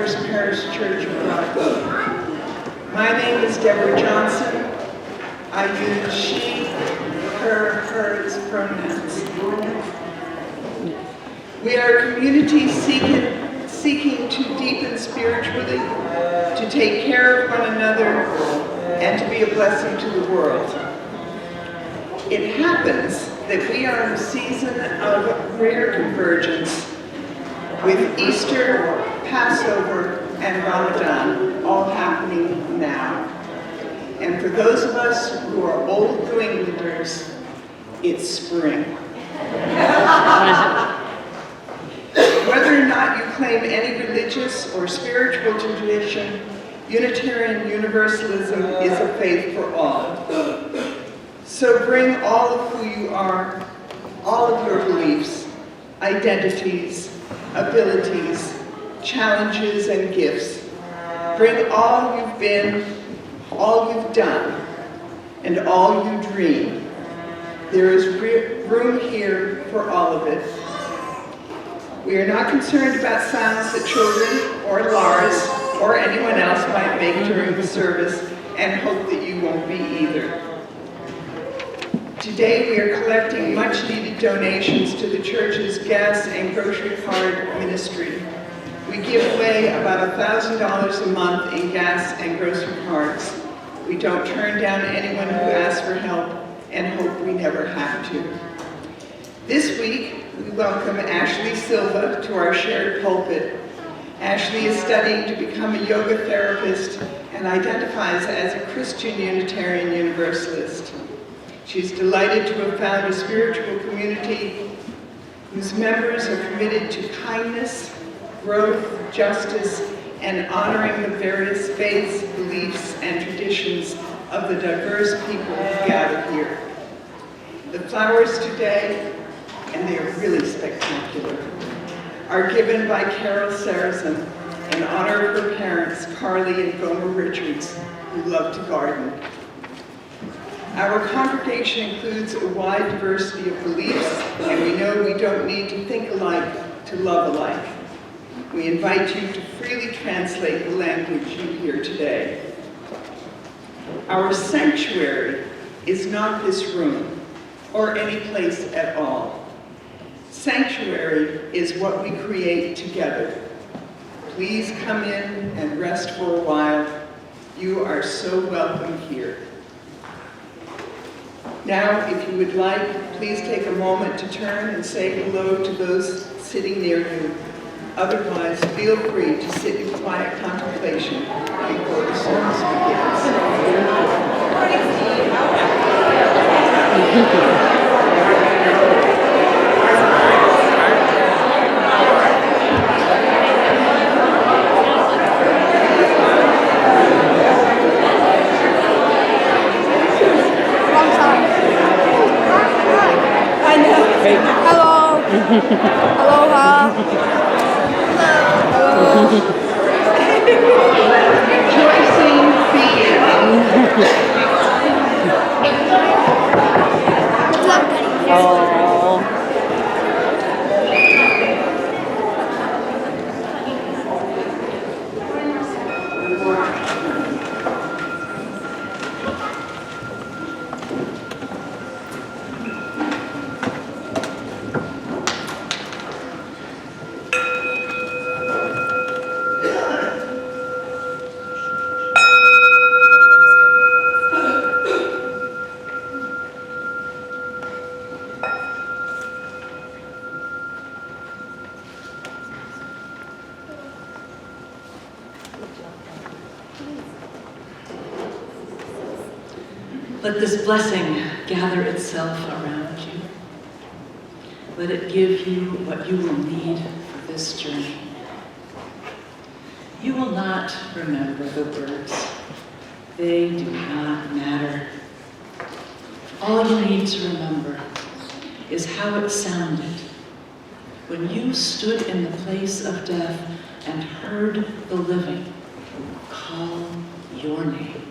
First Parish Church of Groton. My name is Deborah Johnson. I use she, her, hers pronouns. We are a community seeking to deepen spiritually, to take care of one another, and to be a blessing to the world. It happens that we are in a season of rare convergence with Easter, Passover, and Ramadan all happening now. And for those of us who are old New Englanders, it's spring. Whether or not you claim any religious or spiritual tradition, Unitarian Universalism is a faith for all. So bring all of who you are, all of your beliefs, identities, abilities, challenges, and gifts. Bring all you've been, all you've done, and all you dream. There is room here for all of it. We are not concerned about sounds that children or Lars or anyone else might make during the service, and hope that you won't be either. Today we are collecting much-needed donations to the church's gas and grocery card ministry. We give away about $1,000 a month in gas and grocery cards. We don't turn down anyone who asks for help and hope we never have to. This week, we welcome Ashley Silva to our shared pulpit. Ashley is studying to become a yoga therapist and identifies as a Christian Unitarian Universalist. She's delighted to have found a spiritual community whose members are committed to kindness, growth, justice, and honoring the various faiths, beliefs, and traditions of the diverse people who gather here. The flowers today, and they are really spectacular, are given by Carol Saracen in honor of her parents, Carly and Gomer Richards, who love to garden. Our congregation includes a wide diversity of beliefs, and we know we don't need to think alike to love alike. We invite you to freely translate the language you hear today. Our sanctuary is not this room, or any place at all. Sanctuary is what we create together. Please come in and rest for a while. You are so welcome here. Now, if you would like, please take a moment to turn and say hello to those sitting near you. Otherwise, feel free to sit in quiet contemplation before the service begins. Hello. Aloha. Hello. Rejoicing being. Let this blessing gather itself around you. Let it give you what you will need for this journey. You will not remember the words. They do not matter. All you need to remember is how it sounded when you stood in the place of death and heard the living call your name.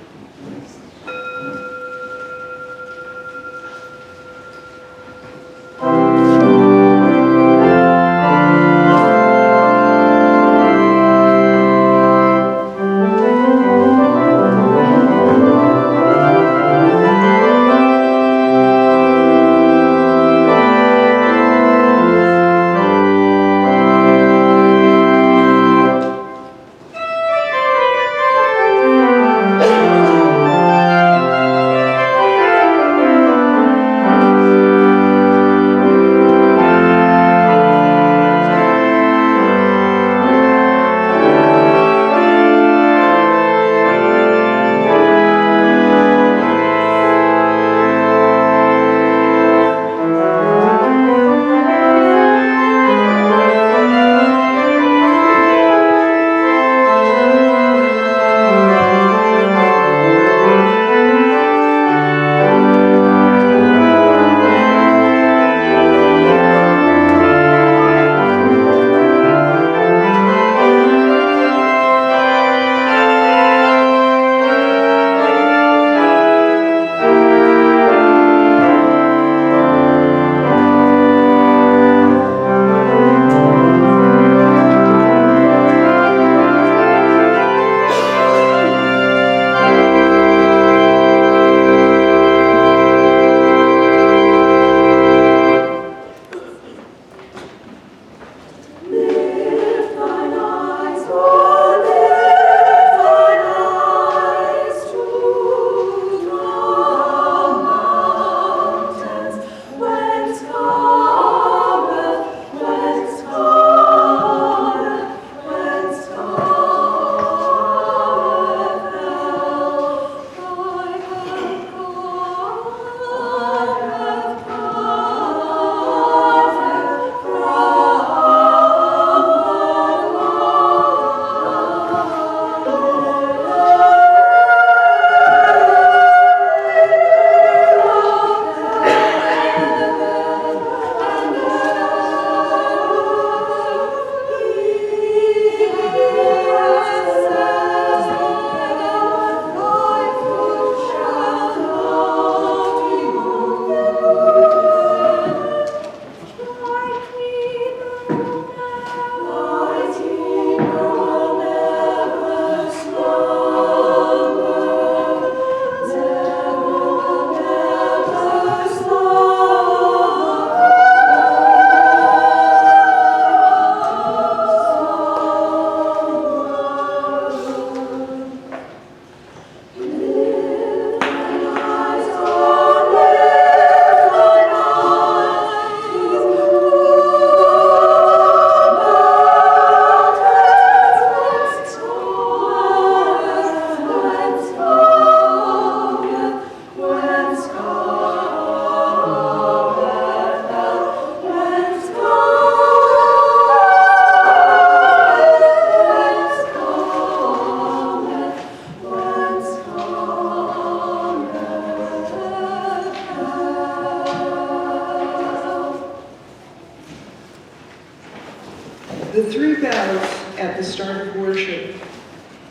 The three bells at the start of worship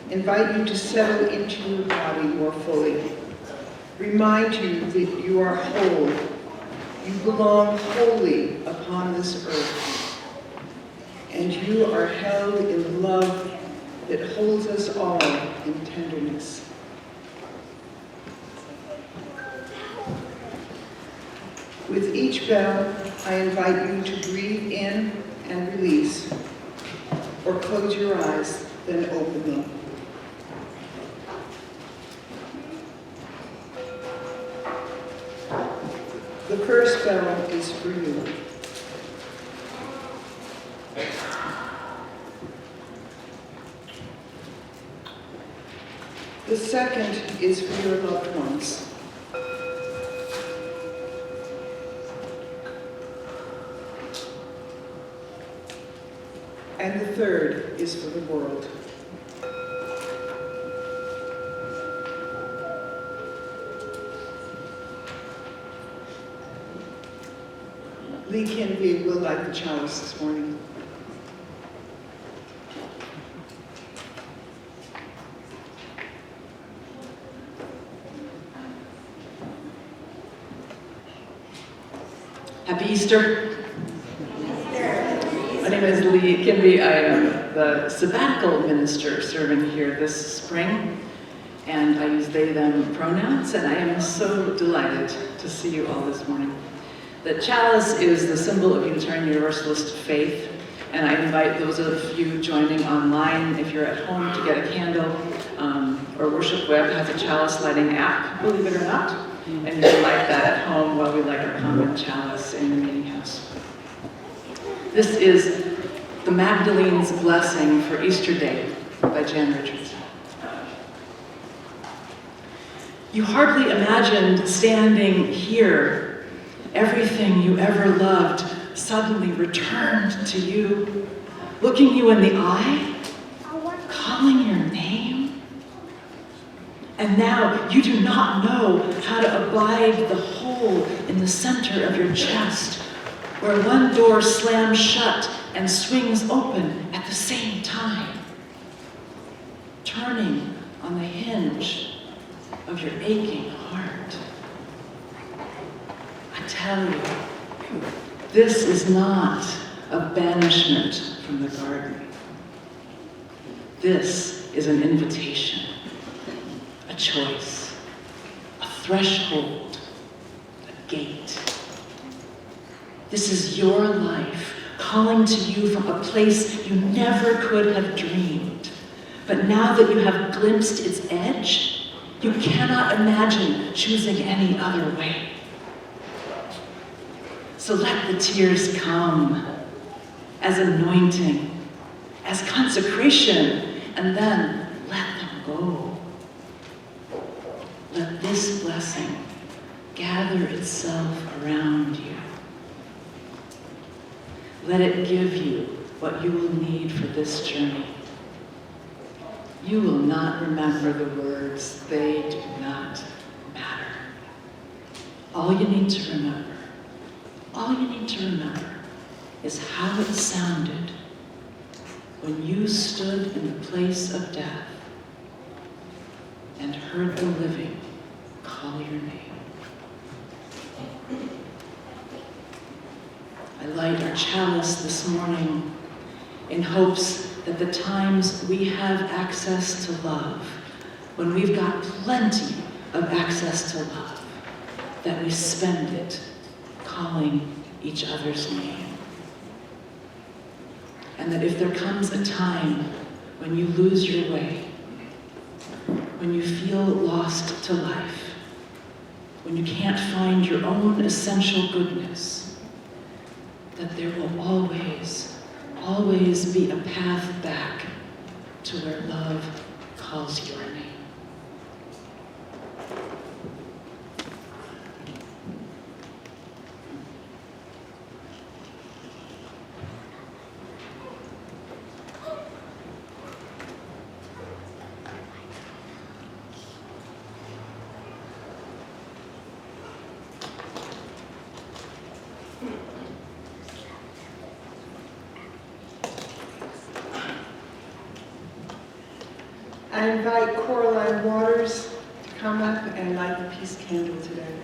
invite you to settle into your body more fully. Remind you that you are whole. You belong wholly upon this earth. And you are held in the love that holds us all in tenderness. With each bell, I invite you to breathe in and release, or close your eyes, then open them. The first bell is for you. The second is for your loved ones. And the third is for the world. Li Kynvi will light the chalice this morning. Happy Easter. My name is Li Kynvi. I am the sabbatical minister serving here this spring, and I use they, them pronouns, and I am so delighted to see you all this morning. The chalice is the symbol of Unitarian Universalist faith, and I invite those of you joining online, if you're at home, to get a candle, or Worship Web has a chalice lighting app, believe it or not, and you can light that at home while we light our common chalice in the meeting house. This is the Magdalene's Blessing for Easter Day by Jan Richards. You hardly imagined standing here, everything you ever loved suddenly returned to you, looking you in the eye, calling your name. And now you do not know how to abide the hole in the center of your chest, where one door slams shut and swings open at the same time, turning on the hinge of your aching heart. I tell you, this is not a banishment from the garden. This is an invitation, a choice, a threshold, a gate. This is your life calling to you from a place you never could have dreamed. But now that you have glimpsed its edge, you cannot imagine choosing any other way. So let the tears come as anointing, as consecration, and then let them go. Let this blessing gather itself around you. Let it give you what you will need for this journey. You will not remember the words, they do not matter. All you need to remember is how it sounded when you stood in the place of death and heard the living call your name. I light our chalice this morning in hopes that the times we have access to love, when we've got plenty of access to love, that we spend it calling each other's name. And that if there comes a time when you lose your way, when you feel lost to life, when you can't find your own essential goodness, that there will always be a path back to where love calls your name. I invite Coraline Waters to come up and light the peace candle today.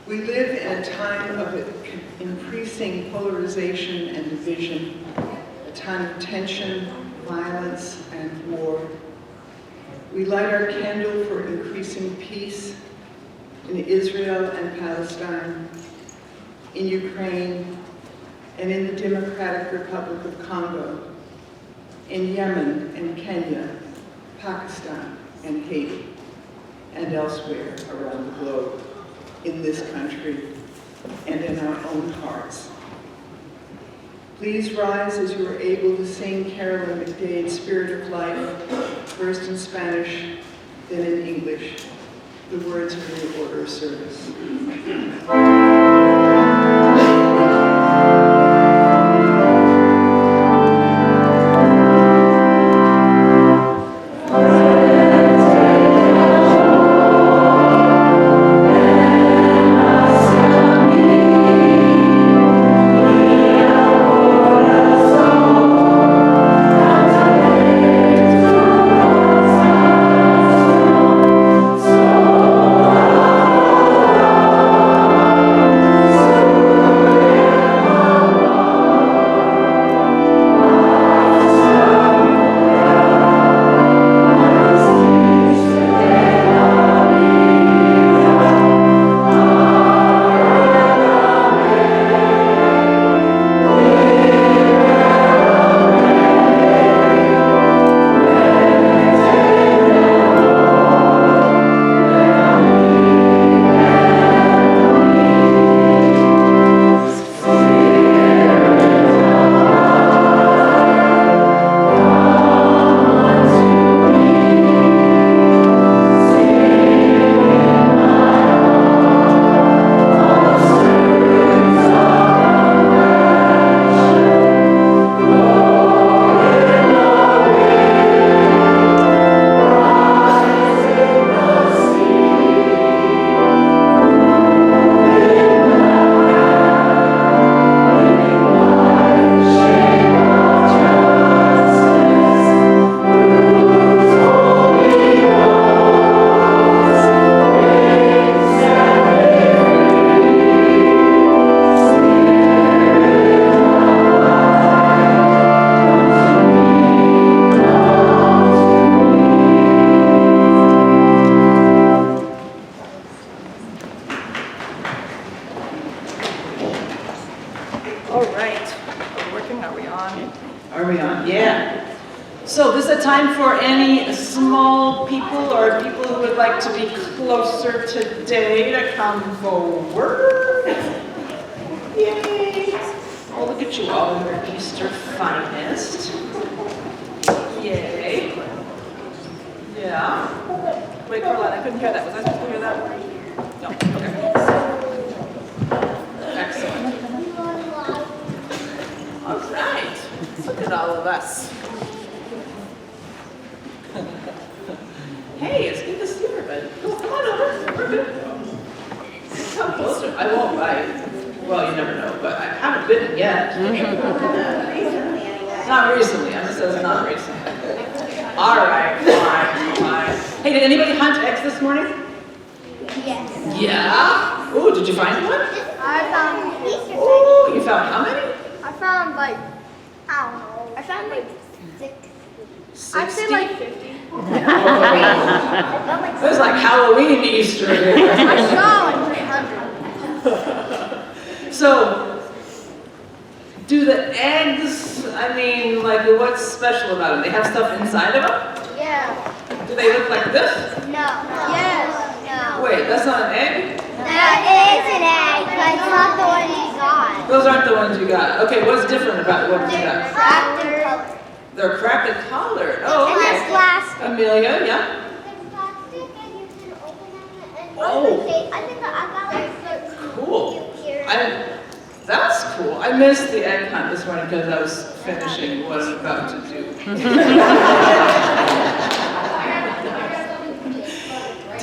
We live in a time of increasing polarization and division, a time of tension, violence, and war. We light our candle for increasing peace in Israel and Palestine, in Ukraine, and in the Democratic Republic of Congo, in Yemen and Kenya, Pakistan and Haiti, and elsewhere around the globe, in this country and in our own hearts. Please rise as you are able to sing Carolyn McDade's Spirit of Life, first in Spanish, then in English. The words are in the order of service.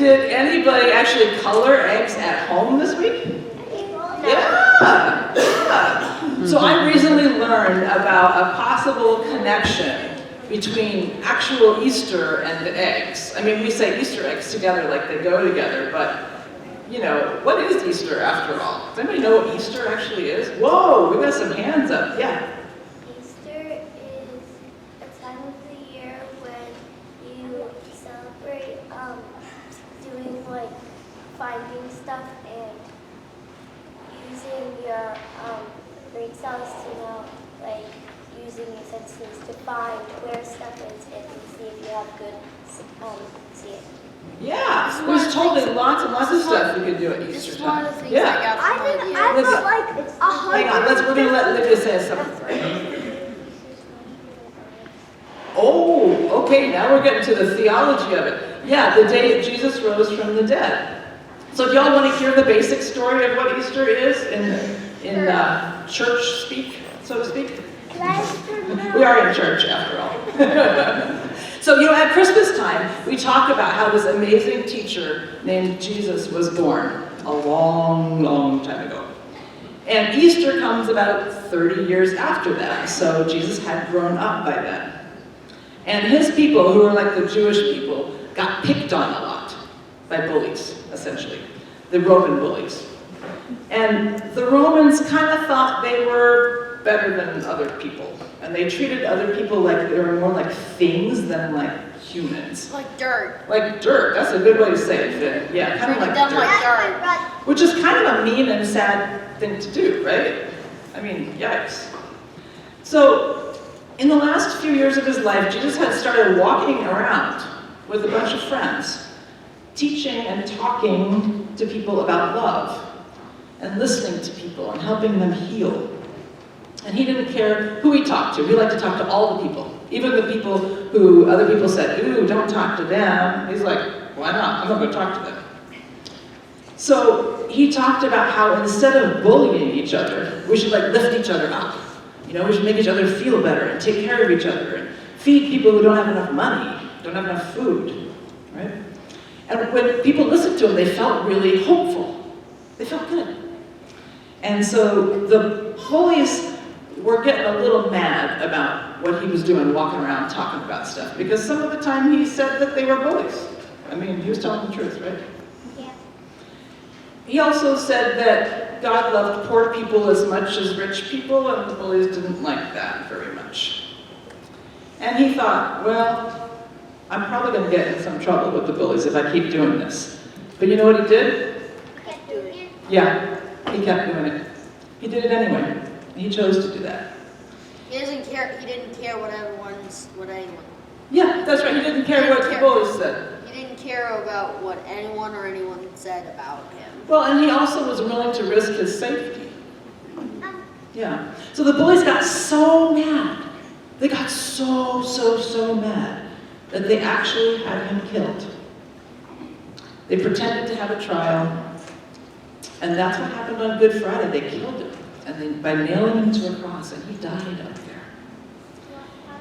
Did anybody actually color eggs at home this week? Yeah. So I recently learned about a possible connection between actual Easter and the eggs. I mean, we say Easter eggs together like they go together, but you know, what is Easter after all? Does anybody know what Easter actually is? Whoa, we got some hands up, yeah. Easter is a time of the year when you celebrate doing like finding stuff and using your brain cells to know, like using your senses to find where stuff is and see if you have good seeing. Yeah, there's totally lots and lots of stuff you can do at Easter time. Yeah. I thought like Hang on, we're gonna let Lydia say something. Oh, okay, now we're getting to the theology of it. Yeah, the day that Jesus rose from the dead. So if y'all want to hear the basic story of what Easter is in church speak, so to speak? We are in church after all. So, you know, at Christmas time, we talk about how this amazing teacher named Jesus was born a long, long time ago. And Easter comes about 30 years after that, so Jesus had grown up by then. And his people, who were like the Jewish people, got picked on a lot by bullies, essentially, the Roman bullies. And the Romans kind of thought they were better than other people. And they treated other people like they were more like things than like humans. Like dirt. Like dirt, that's a good way to say it, Finn. Yeah, kind of like Dumb dirt. like dirt. Which is kind of a mean and sad thing to do, right? I mean, yikes. So, in the last few years of his life, Jesus had started walking around with a bunch of friends, teaching and talking to people about love, and listening to people and helping them heal. And he didn't care who he talked to. He liked to talk to all the people, even the people who other people said, ooh, don't talk to them. He's like, why not? I'm not going to talk to them. So he talked about how instead of bullying each other, we should like lift each other up. You know, we should make each other feel better and take care of each other and feed people who don't have enough money, don't have enough food, right? And when people listened to him, they felt really hopeful. They felt good. And so the bullies were getting a little mad about what he was doing, walking around talking about stuff, because some of the time he said that they were bullies. I mean, he was telling the truth, right? Yeah. He also said that God loved poor people as much as rich people, and the bullies didn't like that very much. And he thought, well, I'm probably going to get in some trouble with the bullies if I keep doing this. But you know what he did? Can't do it. Yeah, he kept doing it. He did it anyway. He chose to do that. He doesn't care. He didn't care what anyone. Yeah, that's right. He didn't care what the bullies said. He didn't care about what anyone said about him. Well, and he also was willing to risk his safety. Yeah. So the bullies got so mad. They got so mad that they actually had him killed. They pretended to have a trial, and that's what happened on Good Friday. They killed him. And then by nailing him to a cross, and he died up there.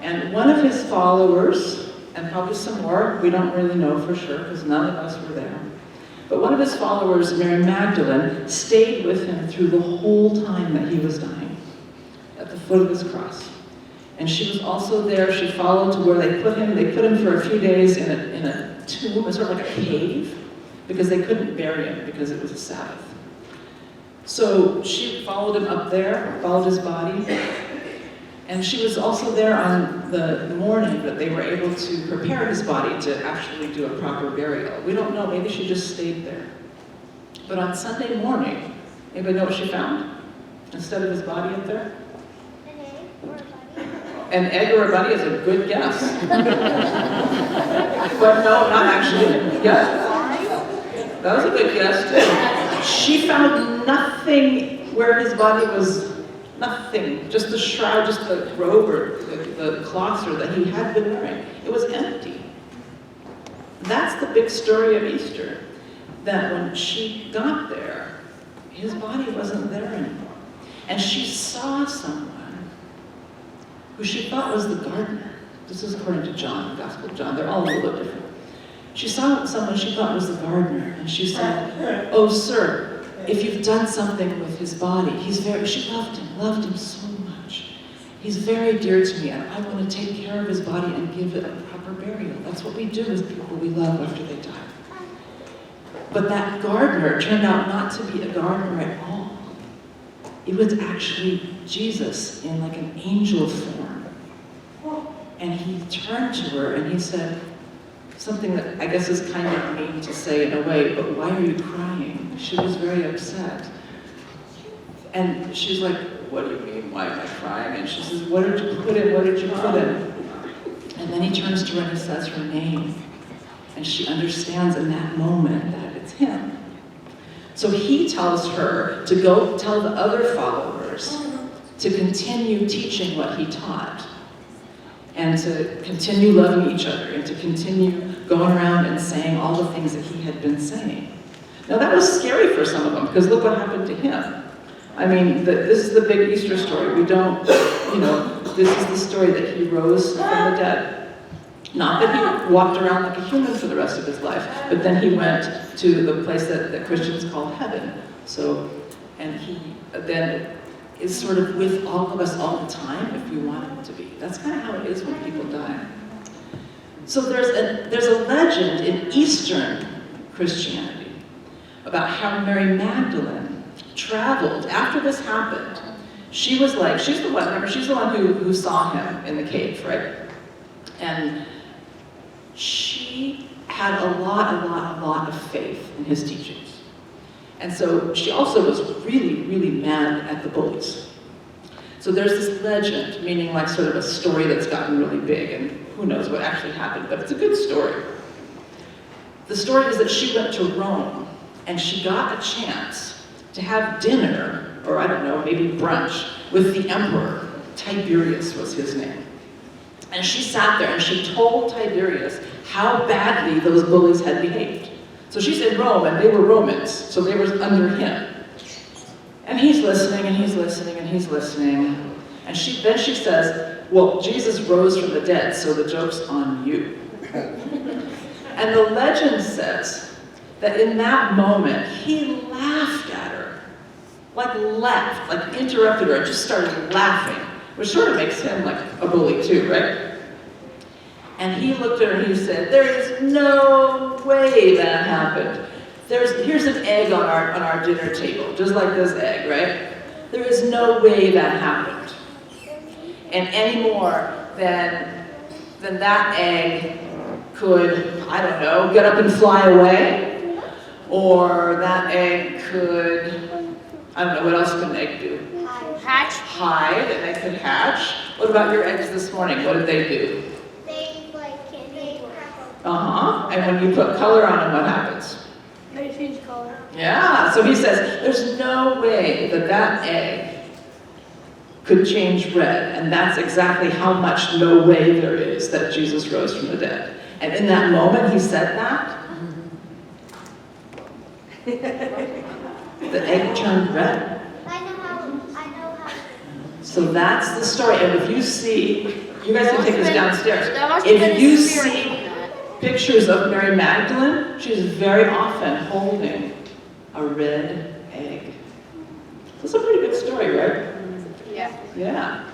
And one of his followers, and probably some more, we don't really know for sure because none of us were there, but one of his followers, Mary Magdalene, stayed with him through the whole time that he was dying, at the foot of his cross. And she was also there. She followed to where they put him. They put him for a few days in a tomb, sort of like a cave, because they couldn't bury him because it was a Sabbath. So she followed him up there, followed his body, and she was also there on the morning that they were able to prepare his body to actually do a proper burial. We don't know, maybe she just stayed there. But on Sunday morning, anybody know what she found instead of his body up there? An egg or a bunny is a good guess. But no, not actually. Yeah. That was a good guess too. She found nothing where his body was, nothing. Just the shroud, just the robe or the cloth that he had been wearing. It was empty. That's the big story of Easter. That when she got there, his body wasn't there anymore. And she saw someone who she thought was the gardener. This is according to John, the Gospel of John. They're all a little bit different. She saw someone she thought was the gardener, and she said, "Oh, sir, if you've done something with his body, she loved him so much. He's very dear to me, and I want to take care of his body and give it a proper burial. That's what we do with people we love after they die. But that gardener turned out not to be a gardener at all. It was actually Jesus in like an angel form. And he turned to her and he said something that I guess is kind of mean to say in a way, but why are you crying? She was very upset. And she's like, what do you mean, why am I crying? And she says, what did you put in? What did you put in? And then he turns to her and he says her name. And she understands in that moment that it's him. So he tells her to go tell the other followers to continue teaching what he taught, and to continue loving each other, and to continue going around and saying all the things that he had been saying. Now that was scary for some of them, because look what happened to him. I mean, this is the big Easter story. We don't, this is the story that he rose from the dead. Not that he walked around like a human for the rest of his life, but then he went to the place that Christians call heaven. So, and he then is sort of with all of us all the time if we want him to be. That's kind of how it is when people die. So there's a legend in Eastern Christianity about how Mary Magdalene traveled after this happened. She's the one who saw him in the cave, right? And she had a lot of faith in his teachings. And so she also was really, really mad at the bullies. So there's this legend, meaning like sort of a story that's gotten really big, and who knows what actually happened, but it's a good story. The story is that she went to Rome, and she got a chance to have dinner, or I don't know, maybe brunch, with the emperor. Tiberius was his name. And she sat there and she told Tiberius how badly those bullies had behaved. So she's in Rome and they were Romans, so they were under him. And he's listening and he's listening and he's listening. And then she says, well, Jesus rose from the dead, so the joke's on you. And the legend says that in that moment, he laughed at her. Like interrupted her and just started laughing. Which sort of makes him like a bully too, right? And he looked at her and he said, there is no way that happened. Here's an egg on our dinner table, just like this egg, right? There is no way that happened. And any more than that egg could, I don't know, get up and fly away, or that egg could, I don't know, what else can an egg do? Hide, and they could hatch. What about your eggs this morning? What did they do? They candy. And when you put color on them, what happens? They change color. Yeah, so he says, there's no way that egg could change red, and that's exactly how much no way there is that Jesus rose from the dead. And in that moment he said that, the egg turned red. I know how. So that's the story. And if you see, you guys can take this downstairs. If If you see pictures of Mary Magdalene, she's very often holding a red egg. That's a pretty good story, right? Yeah. Yeah.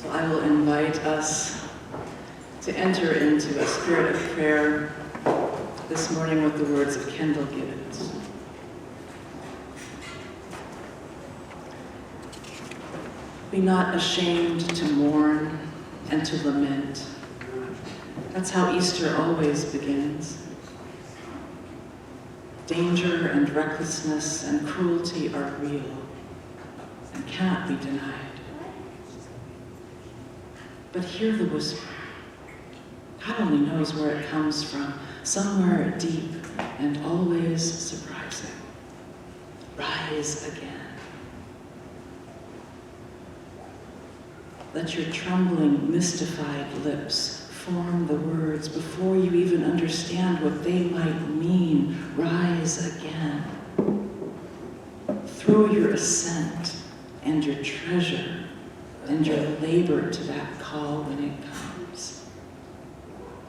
So I will invite us to enter into a spirit of prayer this morning with the words of Kendall Gibbons. Be not ashamed to mourn and to lament. That's how Easter always begins. Danger and recklessness and cruelty are real and cannot be denied. But hear the whisper. God only knows where it comes from, somewhere deep and always surprising. Rise again. Let your trembling, mystified lips form the words before you even understand what they might mean. Rise again. Throw your assent and your treasure and your labor to that call when it comes.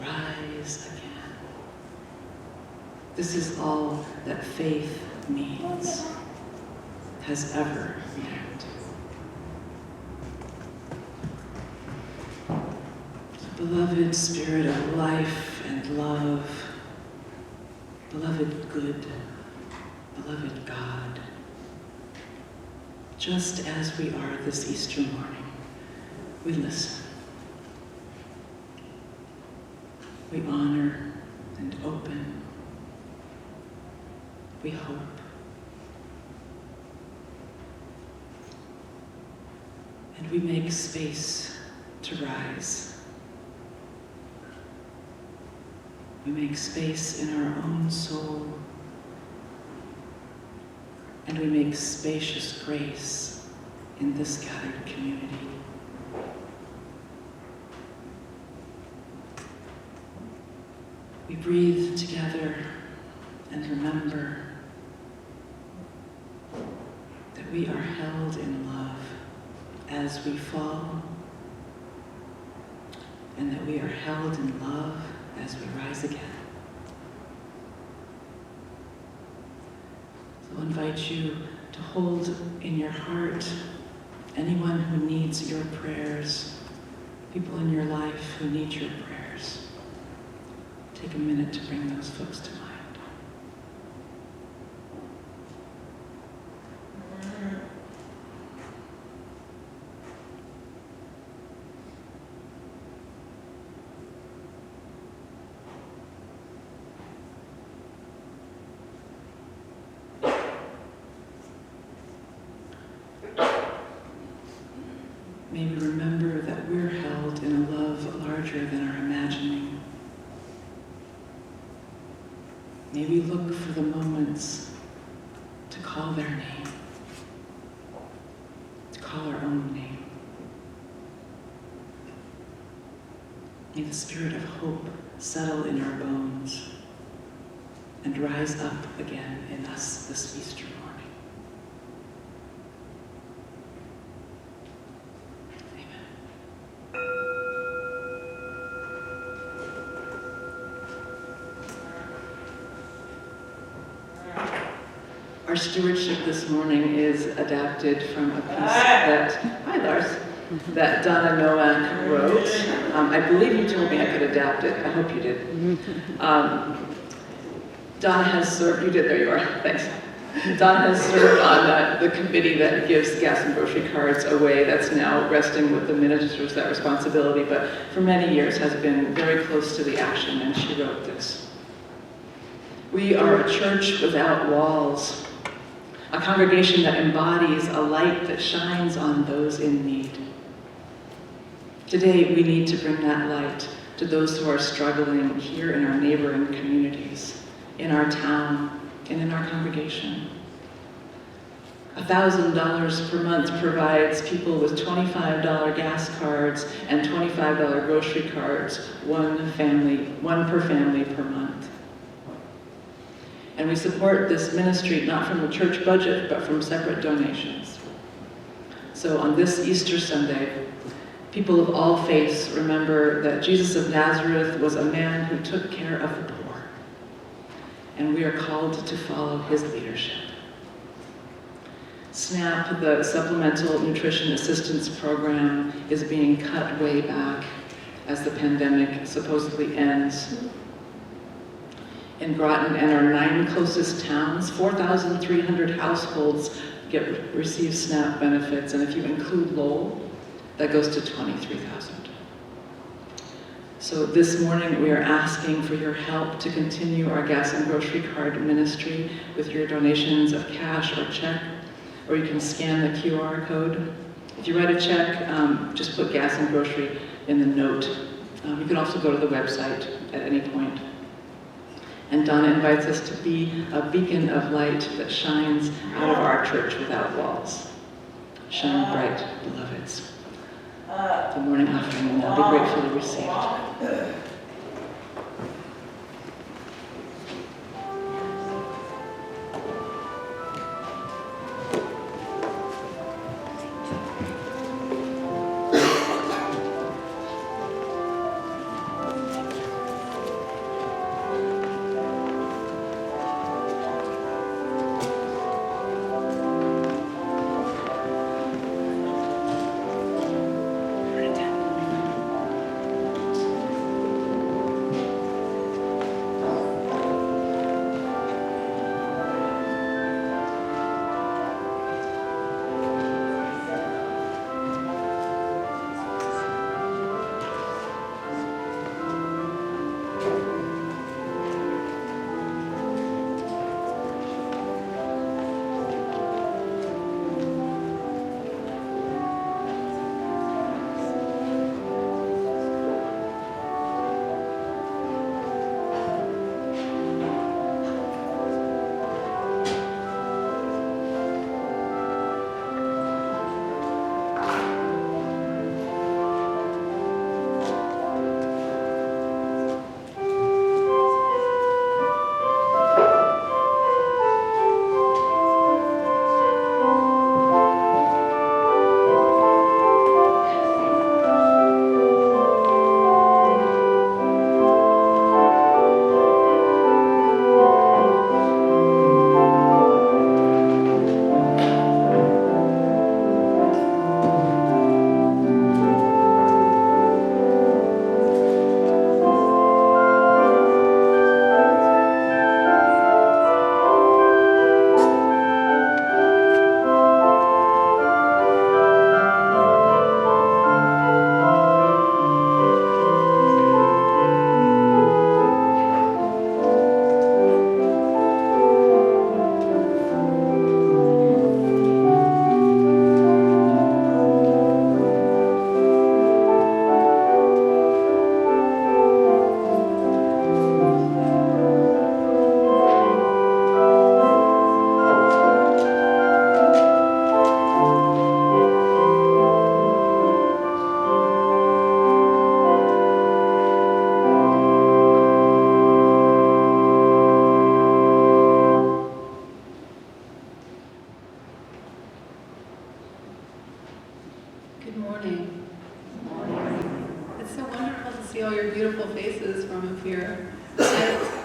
Rise again. This is all that faith means, has ever meant. Beloved Spirit of life and love, beloved good, beloved God, just as we are this Easter morning, we listen. We honor and open. We hope. And we make space to rise. We make space in our own soul, and we make spacious grace in this gathered community. We breathe together and remember that we are held in love as we fall, and that we are held in love as we rise again. So I'll invite you to hold in your heart anyone who needs your prayers, people in your life who need your prayers. Take a minute to bring those folks to mind. May we remember that we're held in a love larger than our imagining. May we look for the moments to call their name, to call our own name. May the spirit of hope settle in our bones and rise up again in us this Easter morning. Our stewardship this morning is adapted from a piece that Donna Nowak wrote. I believe you told me I could adapt it. I hope you did. Donna has served, you did, there you are, thanks. Donna has served on the committee that gives gas and grocery cards away. That's now resting with the ministers, that responsibility, but for many years has been very close to the action, and she wrote this. We are a church without walls, a congregation that embodies a light that shines on those in need. Today, we need to bring that light to those who are struggling here in our neighboring communities, in our town, and in our congregation. $1,000 per month provides people with $25 gas cards and $25 grocery cards, one per family per month. And we support this ministry not from the church budget, but from separate donations. So on this Easter Sunday, people of all faiths remember that Jesus of Nazareth was a man who took care of the poor, and we are called to follow his leadership. SNAP, the Supplemental Nutrition Assistance Program, is being cut way back as the pandemic supposedly ends. In Groton and our 9 closest towns, 4,300 households receive SNAP benefits, and if you include Lowell, that goes to 23,000. So this morning we are asking for your help to continue our gas and grocery card ministry with your donations of cash or check, or you can scan the QR code. If you write a check, just put gas and grocery in the note. You can also go to the website at any point. And Donna invites us to be a beacon of light that shines out of our church without walls. Shine bright, beloveds. The morning offering will now be gratefully received.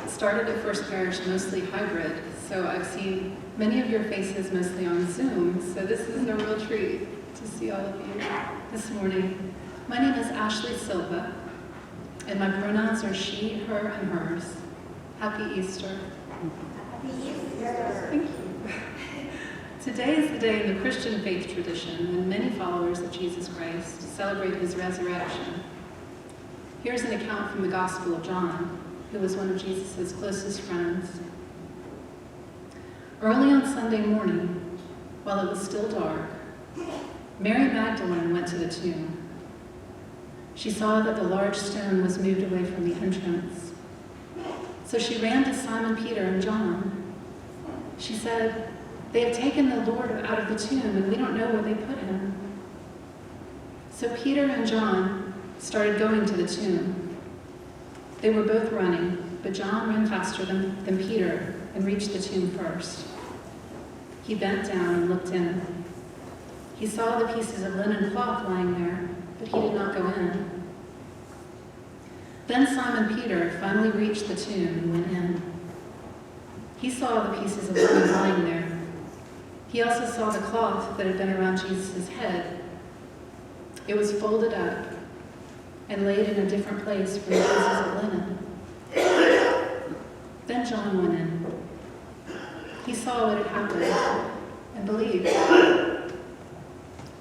Started at First Parish mostly hybrid, so I've seen many of your faces mostly on Zoom, so this is a real treat to see all of you this morning. My name is Ashley Silva, and my pronouns are she, her, and hers. Happy Easter. Happy Easter. Thank you. Today is the day in the Christian faith tradition when many followers of Jesus Christ celebrate his resurrection. Here's an account from the Gospel of John, who was one of Jesus' closest friends. Early on Sunday morning, while it was still dark, Mary Magdalene went to the tomb. She saw that the large stone was moved away from the entrance. So she ran to Simon Peter and John. She said, "They have taken the Lord out of the tomb, and we don't know where they put him." So Peter and John started going to the tomb. They were both running, but John ran faster than Peter and reached the tomb first. He bent down and looked in. He saw the pieces of linen cloth lying there, but he did not go in. Then Simon Peter finally reached the tomb and went in. He saw the pieces of linen lying there. He also saw the cloth that had been around Jesus' head. It was folded up and laid in a different place from the pieces of linen. Then John went in. He saw what had happened and believed.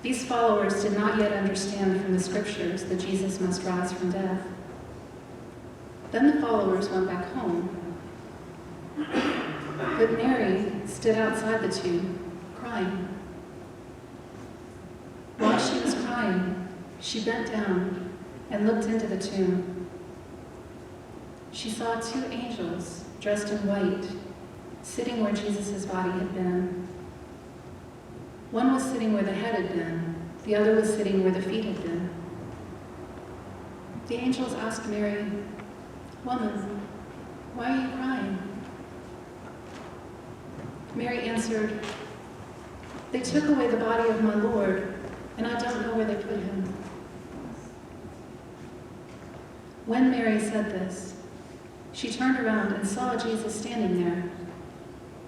These followers did not yet understand from the scriptures that Jesus must rise from death. Then the followers went back home. But Mary stood outside the tomb, crying. While she was crying, she bent down and looked into the tomb. She saw 2 angels dressed in white, sitting where Jesus' body had been. One was sitting where the head had been, the other was sitting where the feet had been. The angels asked Mary, "Woman, why are you crying?" Mary answered, "They took away the body of my Lord, and I don't know where they put him." When Mary said this, she turned around and saw Jesus standing there,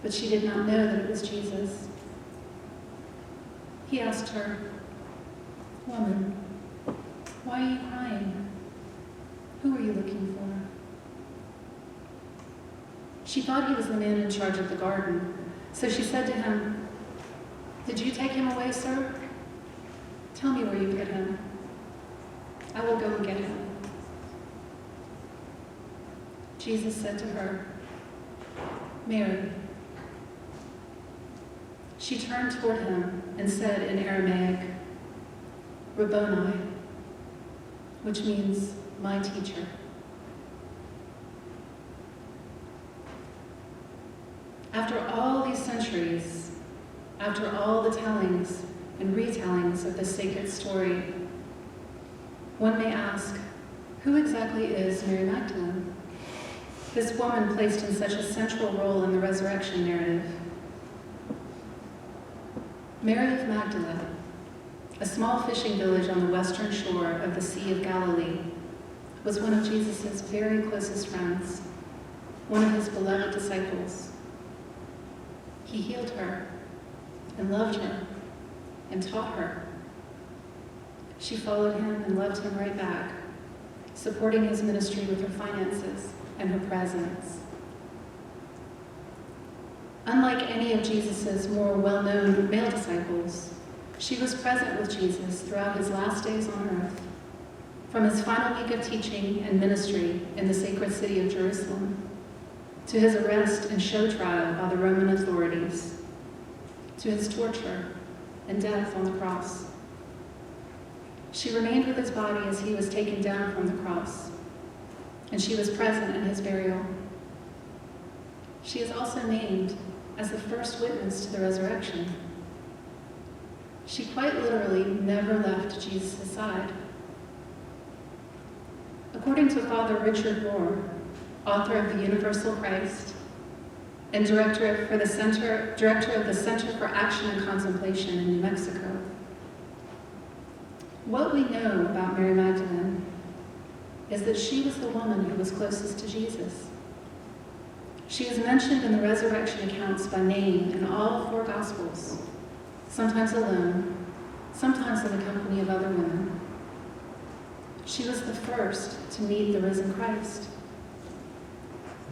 but she did not know that it was Jesus. He asked her, "Woman, why are you crying? Who are you looking for?" She thought he was the man in charge of the garden, so she said to him, "Did you take him away, sir? Tell me where you put him. I will go and get him." Jesus said to her, "Mary." She turned toward him and said in Aramaic, "Rabboni," which means "my teacher." After all these centuries, after all the tellings and retellings of this sacred story, one may ask, who exactly is Mary Magdalene? This woman placed in such a central role in the resurrection narrative. Mary of Magdalene, a small fishing village on the western shore of the Sea of Galilee, was one of Jesus' very closest friends, one of his beloved disciples. He healed her and loved her and taught her. She followed him and loved him right back, supporting his ministry with her finances and her presence. Unlike any of Jesus' more well-known male disciples, she was present with Jesus throughout his last days on earth, from his final week of teaching and ministry in the sacred city of Jerusalem, to his arrest and show trial by the Roman authorities, to his torture and death on the cross. She remained with his body as he was taken down from the cross, and she was present in his burial. She is also named as the first witness to the resurrection. She quite literally never left Jesus' side. According to Father Richard Moore, author of The Universal Christ and director of the Center for Action and Contemplation in New Mexico, what we know about Mary Magdalene is that she was the woman who was closest to Jesus. She is mentioned in the resurrection accounts by name in all 4 Gospels, sometimes alone, sometimes in the company of other women. She was the first to meet the risen Christ.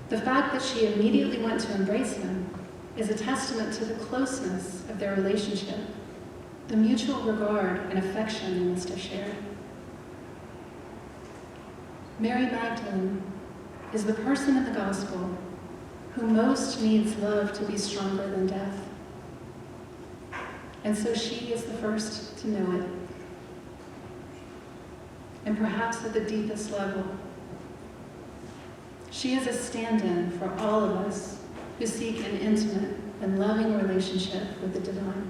The fact that she immediately went to embrace him is a testament to the closeness of their relationship, the mutual regard and affection they must have shared. Mary Magdalene is the person in the gospel who most needs love to be stronger than death. And so she is the first to know it. And perhaps at the deepest level, she is a stand-in for all of us who seek an intimate and loving relationship with the divine.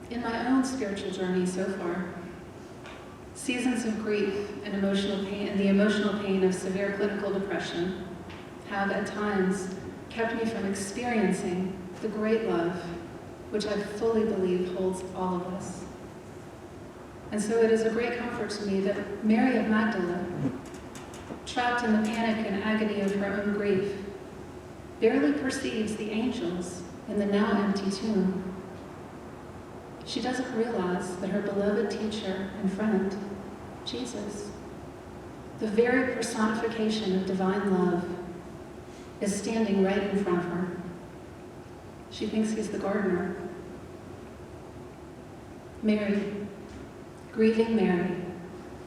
In my own spiritual journey so far, seasons of grief and emotional pain and the emotional pain of severe clinical depression have at times kept me from experiencing the great love which I fully believe holds all of us. And so it is a great comfort to me that Mary of Magdalene trapped in the panic and agony of her own grief, barely perceives the angels in the now empty tomb. She doesn't realize that her beloved teacher and friend, Jesus, the very personification of divine love, is standing right in front of her. She thinks he's the gardener. Mary, grieving Mary,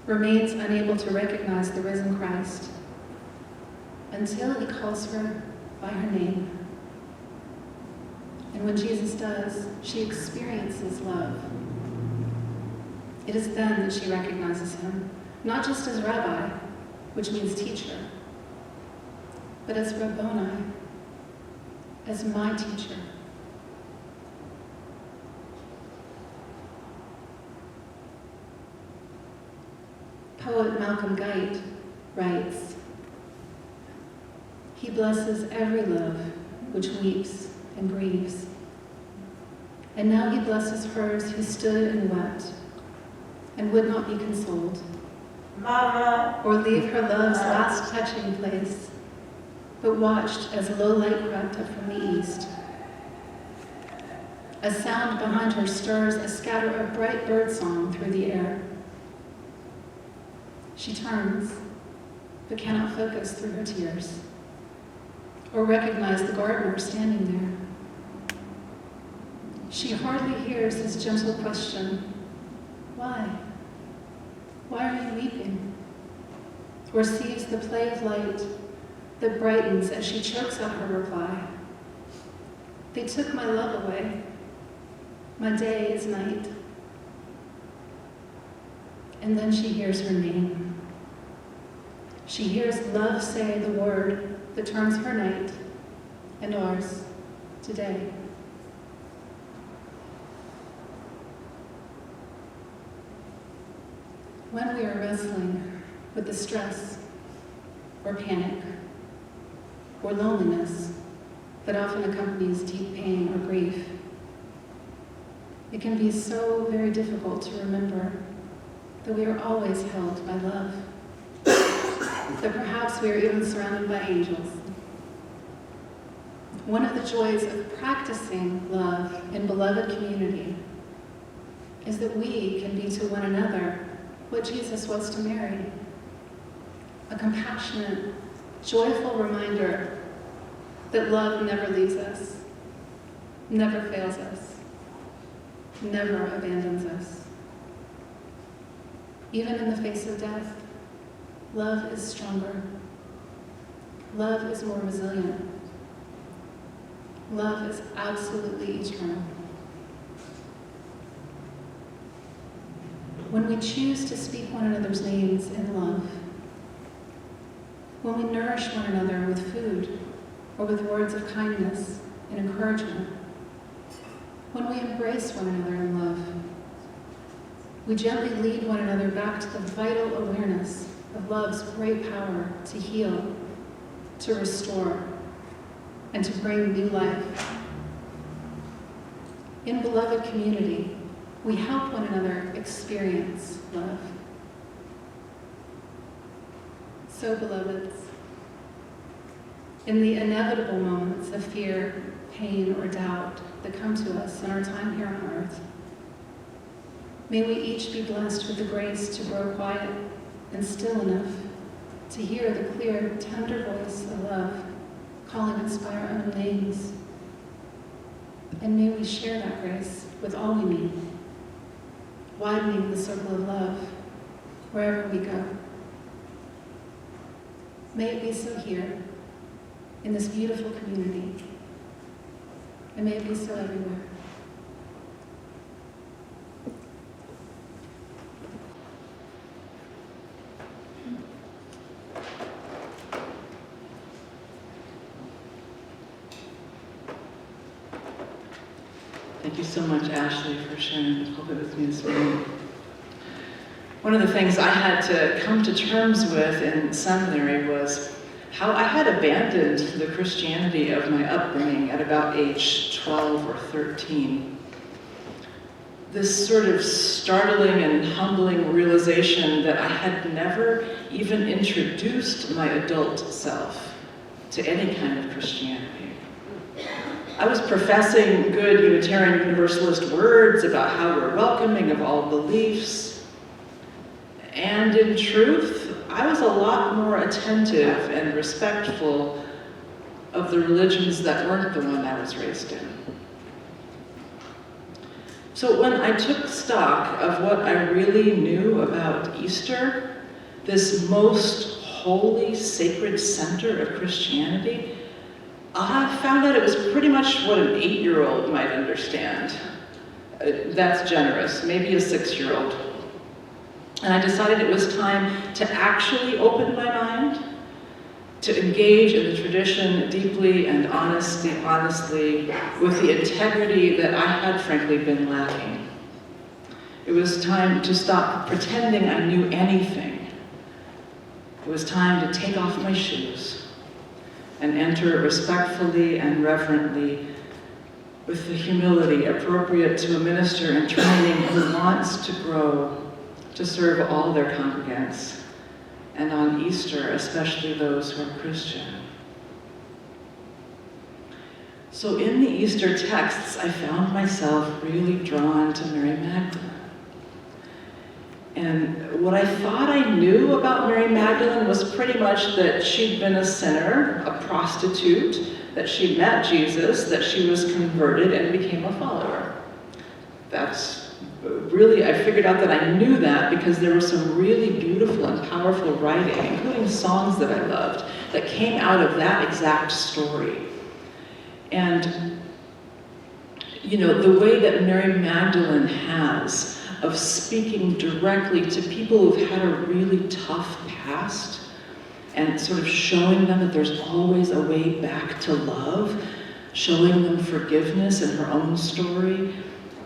remains unable to recognize the risen Christ until he calls her by her name. And when Jesus does, she experiences love. It is then that she recognizes him, not just as rabbi, which means teacher, but as Rabboni, as my teacher. Poet Malcolm Guite writes, "He blesses every love which weeps and grieves. And now he blesses hers who stood and wept and would not be consoled, Mama, or leave her love's last touching place, but watched as low light crept up from the east. A sound behind her stirs a scatter of bright birdsong through the air. She turns, but cannot focus through her tears, or recognize the gardener standing there. She hardly hears his gentle question, 'Why? Why are you weeping?' Or sees the play of light that brightens as she chokes out her reply. 'They took my love away. My day is night.' And then she hears her name. She hears love say the word that turns her night and ours today. When we are wrestling with the stress or panic or loneliness that often accompanies deep pain or grief, it can be so very difficult to remember that we are always held by love, that perhaps we are even surrounded by angels. One of the joys of practicing love in beloved community is that we can be to one another what Jesus was to Mary, a compassionate, joyful reminder that love never leaves us, never fails us, never abandons us. Even in the face of death, love is stronger. Love is more resilient. Love is absolutely eternal. When we choose to speak one another's names in love, when we nourish one another with food or with words of kindness and encouragement, when we embrace one another in love, we gently lead one another back to the vital awareness of love's great power to heal, to restore, and to bring new life. In beloved community, we help one another experience love. So, beloveds, in the inevitable moments of fear, pain, or doubt that come to us in our time here on earth, may we each be blessed with the grace to grow quiet and still enough to hear the clear, tender voice of love calling us by our own names. And may we share that grace with all we meet, widening the circle of love wherever we go. May it be so here, in this beautiful community, and may it be so everywhere. Thank you so much, Ashley, for sharing the pulpit with me this morning. One of the things I had to come to terms with in seminary was how I had abandoned the Christianity of my upbringing at about age 12 or 13. this sort of startling and humbling realization that I had never even introduced my adult self to any kind of Christianity. I was professing good Unitarian Universalist words about how we're welcoming of all beliefs, and in truth, I was a lot more attentive and respectful of the religions that weren't the one I was raised in. So when I took stock of what I really knew about Easter, this most holy, sacred center of Christianity, I found out it was pretty much what an 8-year-old might understand. That's generous, maybe a 6-year-old. And I decided it was time to actually open my mind, to engage in the tradition deeply and honestly, with the integrity that I had frankly been lacking. It was time to stop pretending I knew anything. It was time to take off my shoes and enter respectfully and reverently with the humility appropriate to a minister in training who wants to grow to serve all their congregants, and on Easter, especially those who are Christian. So in the Easter texts, I found myself really drawn to Mary Magdalene. And what I thought I knew about Mary Magdalene was pretty much that she'd been a sinner, a prostitute, that she met Jesus, that she was converted and became a follower. That's really, I figured out that I knew that because there was some really beautiful and powerful writing, including songs that I loved, that came out of that exact story. And, you know, the way that Mary Magdalene has of speaking directly to people who've had a really tough past and sort of showing them that there's always a way back to love, showing them forgiveness in her own story.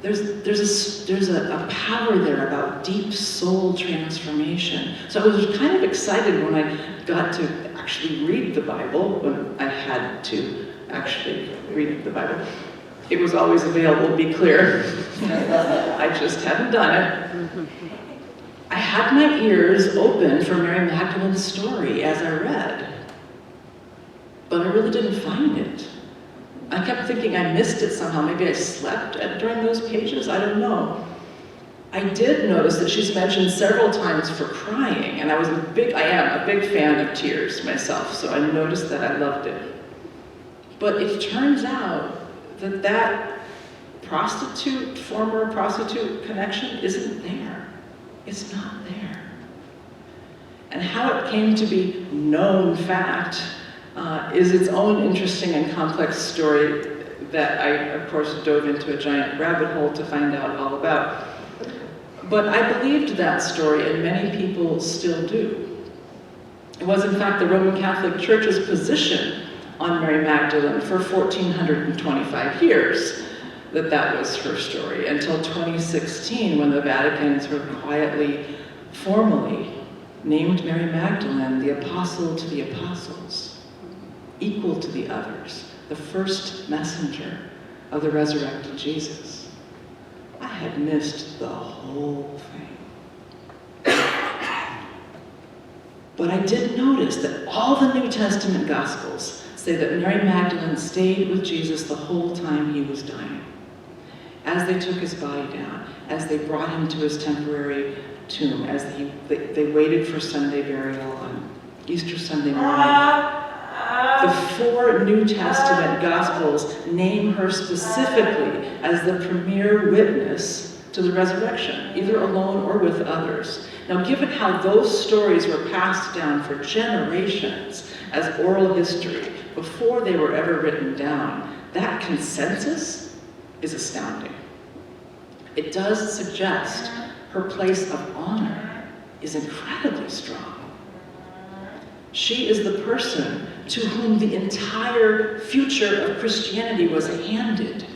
There's a power there about deep soul transformation. So I was kind of excited when I got to actually read the Bible, when I had to actually read the Bible. It was always available, be clear. I just hadn't done it. I had my ears open for Mary Magdalene's story as I read, but I really didn't find it. I kept thinking I missed it somehow. Maybe I slept during those pages, I don't know. I did notice that she's mentioned several times for crying, and I am a big fan of tears myself, so I noticed that I loved it. But it turns out that former prostitute connection isn't there. It's not there. And how it came to be known fact is its own interesting and complex story that I, of course, dove into a giant rabbit hole to find out all about. But I believed that story, and many people still do. It was, in fact, the Roman Catholic Church's position on Mary Magdalene for 1,425 years that was her story, until 2016, when the Vatican sort of quietly, formally named Mary Magdalene the apostle to the apostles, equal to the others, the first messenger of the resurrected Jesus. I had missed the whole thing. But I did notice that all the New Testament Gospels say that Mary Magdalene stayed with Jesus the whole time he was dying. As they took his body down, as they brought him to his temporary tomb, as they waited for Sunday burial on Easter Sunday morning. The 4 New Testament Gospels name her specifically as the premier witness to the resurrection, either alone or with others. Now, given how those stories were passed down for generations as oral history before they were ever written down, that consensus is astounding. It does suggest her place of honor is incredibly strong. She is the person to whom the entire future of Christianity was handed,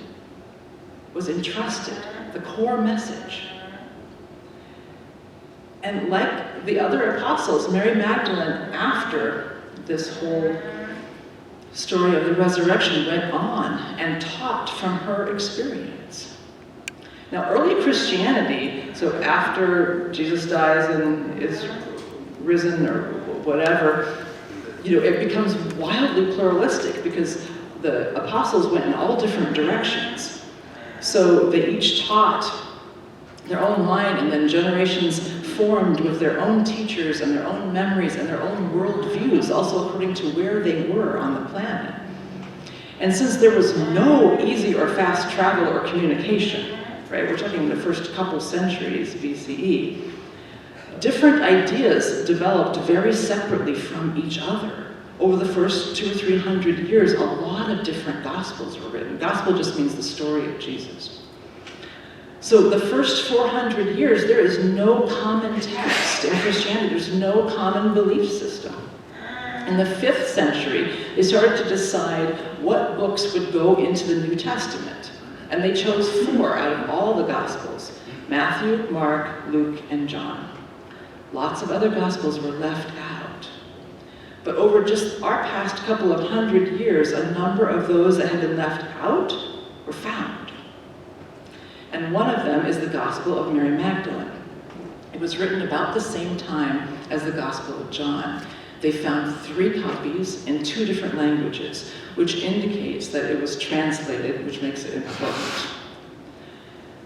was entrusted, the core message. And like the other apostles, Mary Magdalene, after this whole story of the resurrection, went on and taught from her experience. Now, early Christianity, so after Jesus dies and is risen or whatever, it becomes wildly pluralistic because the apostles went in all different directions. So they each taught their own line, and then generations formed with their own teachers and their own memories and their own worldviews, also according to where they were on the planet. And since there was no easy or fast travel or communication, right, we're talking the first couple centuries BCE, different ideas developed very separately from each other. Over the first 200 or 300 years, a lot of different gospels were written. Gospel just means the story of Jesus. So the first 400 years, there is no common text in Christianity. There's no common belief system. In the 5th century, they started to decide what books would go into the New Testament. And they chose 4 out of all the Gospels: Matthew, Mark, Luke, and John. Lots of other Gospels were left out. But over just our past couple of 100 years, a number of those that had been left out were found. And one of them is the Gospel of Mary Magdalene. It was written about the same time as the Gospel of John. They found 3 copies in 2 different languages, which indicates that it was translated, which makes it important.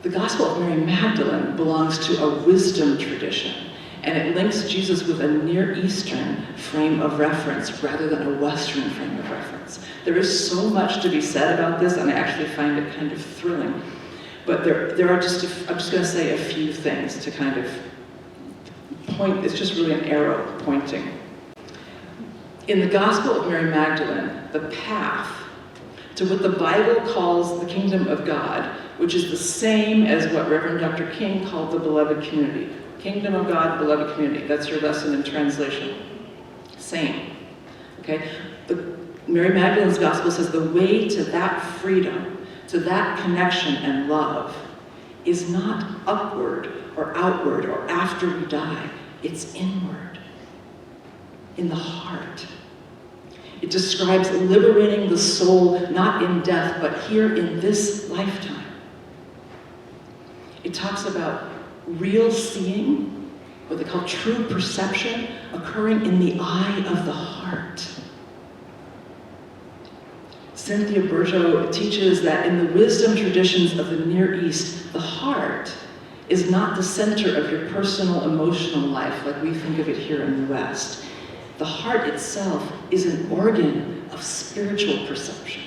The Gospel of Mary Magdalene belongs to a wisdom tradition, and it links Jesus with a Near Eastern frame of reference rather than a Western frame of reference. There is so much to be said about this, and I actually find it kind of thrilling. But there are I'm just going to say a few things to kind of point. It's just really an arrow pointing. In the Gospel of Mary Magdalene, the path to what the Bible calls the kingdom of God, which is the same as what Reverend Dr. King called the beloved community. Kingdom of God, beloved community. That's your lesson in translation. Same. Okay? Mary Magdalene's Gospel says the way to that freedom, to that connection and love, is not upward or outward or after we die. It's inward, in the heart. It describes liberating the soul, not in death, but here in this lifetime. It talks about real seeing, what they call true perception, occurring in the eye of the heart. Cynthia Bergeau teaches that in the wisdom traditions of the Near East, the heart is not the center of your personal emotional life like we think of it here in the West. The heart itself is an organ of spiritual perception.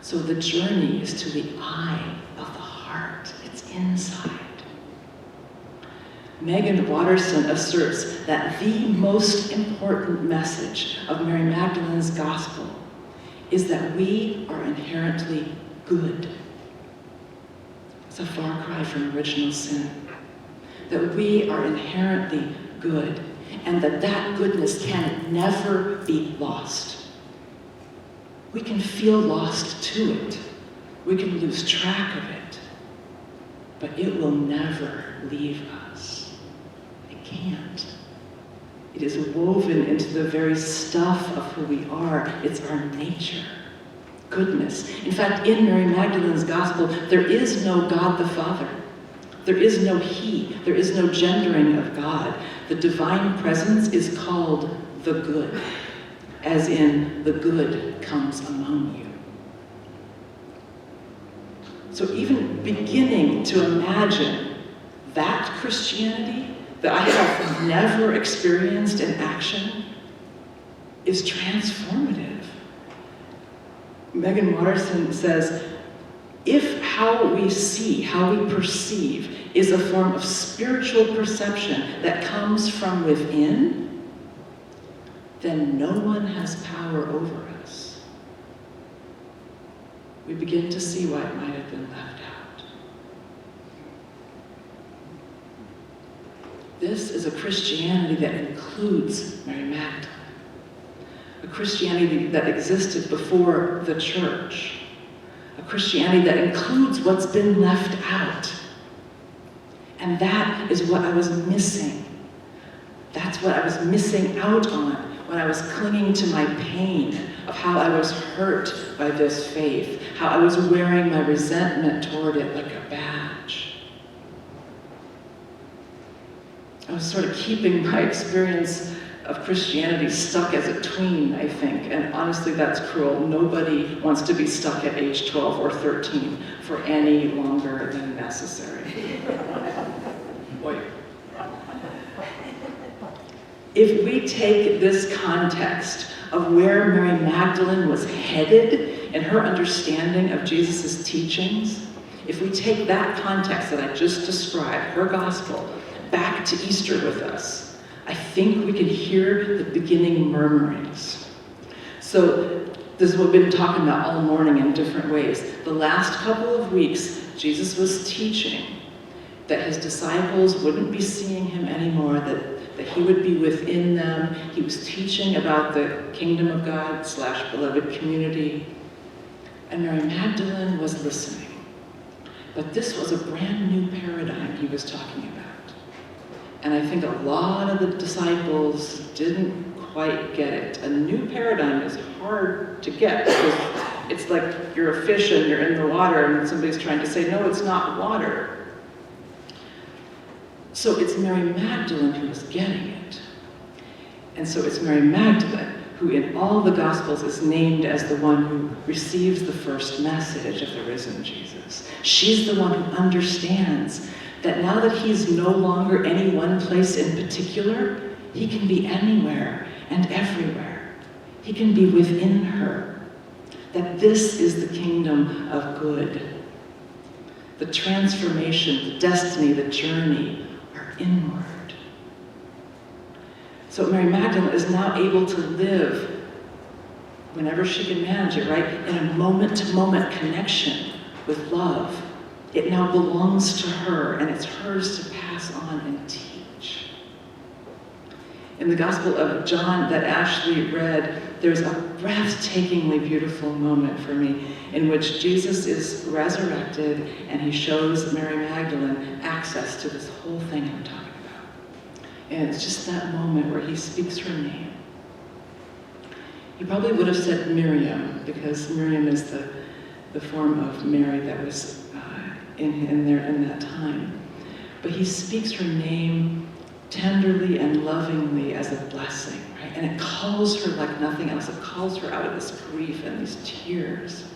So the journey is to the eye of the heart. It's inside. Megan Watterson asserts that the most important message of Mary Magdalene's Gospel is that we are inherently good. It's a far cry from original sin. That we are inherently good, and that goodness can never be lost. We can feel lost to it. We can lose track of it. But it will never leave us. It can't. It is woven into the very stuff of who we are. It's our nature. Goodness. In fact, in Mary Magdalene's Gospel, there is no God the Father. There is no He. There is no gendering of God. The divine presence is called the good, as in the good comes among you. So even beginning to imagine that Christianity that I have never experienced in action is transformative. Megan Watterson says, if how we see, how we perceive, is a form of spiritual perception that comes from within, then no one has power over us. We begin to see why it might have been left out. This is a Christianity that includes Mary Magdalene. A Christianity that existed before the church. A Christianity that includes what's been left out. And that is what I was missing. That's what I was missing out on when I was clinging to my pain, of how I was hurt by this faith, how I was wearing my resentment toward it like a badge. I was sort of keeping my experience of Christianity stuck as a tween, I think, and honestly that's cruel. Nobody wants to be stuck at age 12 or 13 for any longer than necessary. Boy. If we take this context of where Mary Magdalene was headed in her understanding of Jesus' teachings, if we take that context that I just described, her gospel, back to Easter with us, I think we can hear the beginning murmurings. So this is what we've been talking about all morning in different ways. The last couple of weeks, Jesus was teaching that his disciples wouldn't be seeing him anymore, that he would be within them. He was teaching about the kingdom of God / beloved community. And Mary Magdalene was listening. But this was a brand new paradigm he was talking about. And I think a lot of the disciples didn't quite get it. A new paradigm is hard to get because it's like you're a fish and you're in the water and somebody's trying to say, no, it's not water. So it's Mary Magdalene who was getting it. And so it's Mary Magdalene who in all the Gospels is named as the one who receives the first message of the risen Jesus. She's the one who understands that now that he's no longer any one place in particular, he can be anywhere and everywhere. He can be within her. That this is the kingdom of good. The transformation, the destiny, the journey are inward. So Mary Magdalene is now able to live, whenever she can manage it, right, in a moment-to-moment connection with love. It now belongs to her, and it's hers to pass on and teach. In the Gospel of John that Ashley read, there's a breathtakingly beautiful moment for me in which Jesus is resurrected and he shows Mary Magdalene access to this whole thing I'm talking about. And it's just that moment where he speaks her name. He probably would have said Miriam, because Miriam is the form of Mary that was in that time. But he speaks her name tenderly and lovingly as a blessing, right? And it calls her like nothing else. It calls her out of this grief and these tears.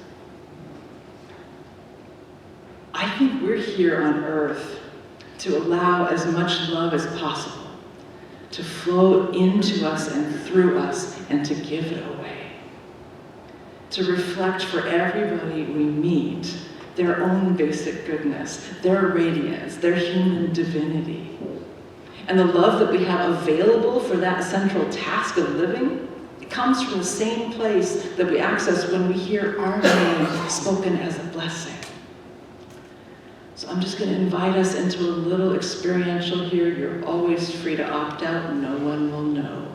I think we're here on earth to allow as much love as possible to flow into us and through us and to give it away. To reflect for everybody we meet their own basic goodness, their radiance, their human divinity. And the love that we have available for that central task of living, it comes from the same place that we access when we hear our name spoken as a blessing. So I'm just going to invite us into a little experiential here. You're always free to opt out, no one will know.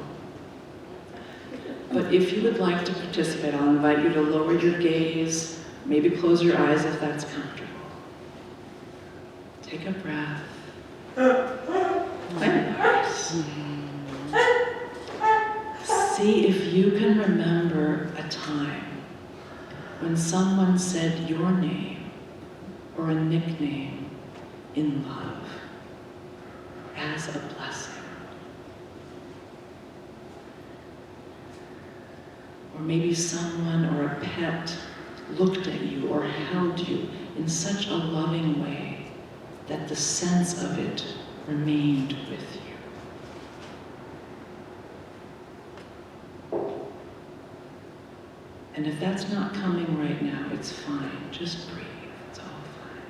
But if you would like to participate, I'll invite you to lower your gaze, maybe close your eyes if that's comfortable. Take a breath. And nice. See if you can remember a time when someone said your name or a nickname in love as a blessing. Or maybe someone or a pet looked at you or held you in such a loving way that the sense of it remained with you. And if that's not coming right now, it's fine. Just breathe. It's all fine.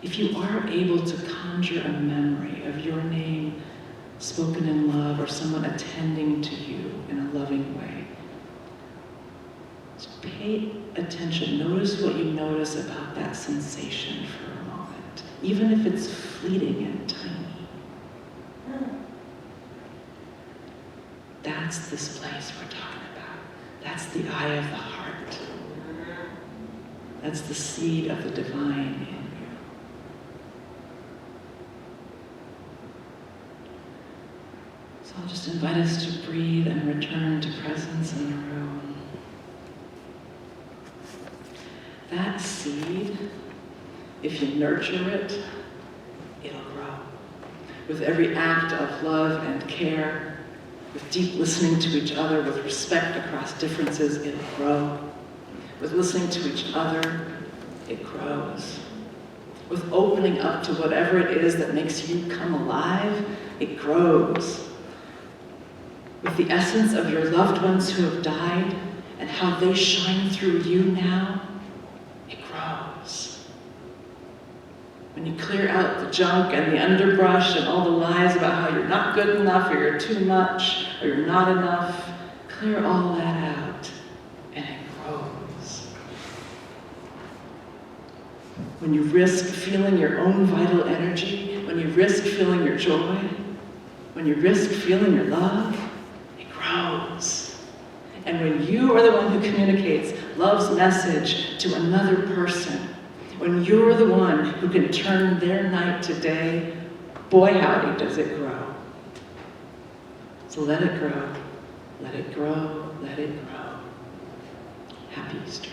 If you are able to conjure a memory of your name spoken in love or someone attending to you in a loving way, just pay attention. Notice what you notice about that sensation for a moment, even if it's fleeting and tiny. That's this place we're talking about. That's the eye of the heart. That's the seed of the divine in you. So I'll just just invite us to breathe and return to presence in the room. That seed, if you nurture it, it'll grow. With every act of love and care, with deep listening to each other, with respect across differences, it'll grow. With listening to each other, it grows. With opening up to whatever it is that makes you come alive, it grows. With the essence of your loved ones who have died and how they shine through you now, it grows. When you clear out the junk and the underbrush and all the lies about how you're not good enough or you're too much or you're not enough, clear all that out and it grows. When you risk feeling your own vital energy, when you risk feeling your joy, when you risk feeling your love, it grows. And when you are the one who communicates love's message to another person, when you're the one who can turn their night to day, boy howdy does it grow. So let it grow, let it grow, let it grow. Happy Easter.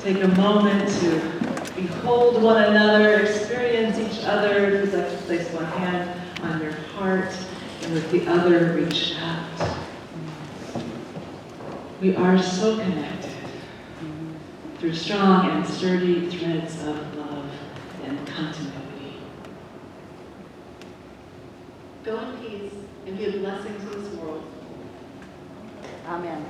Take a moment to behold one another, experience each other. If you'd like to place one hand on your heart and with the other reach out. We are so connected through strong and sturdy threads of love and continuity. Go in peace and be a blessing to this world. Amen.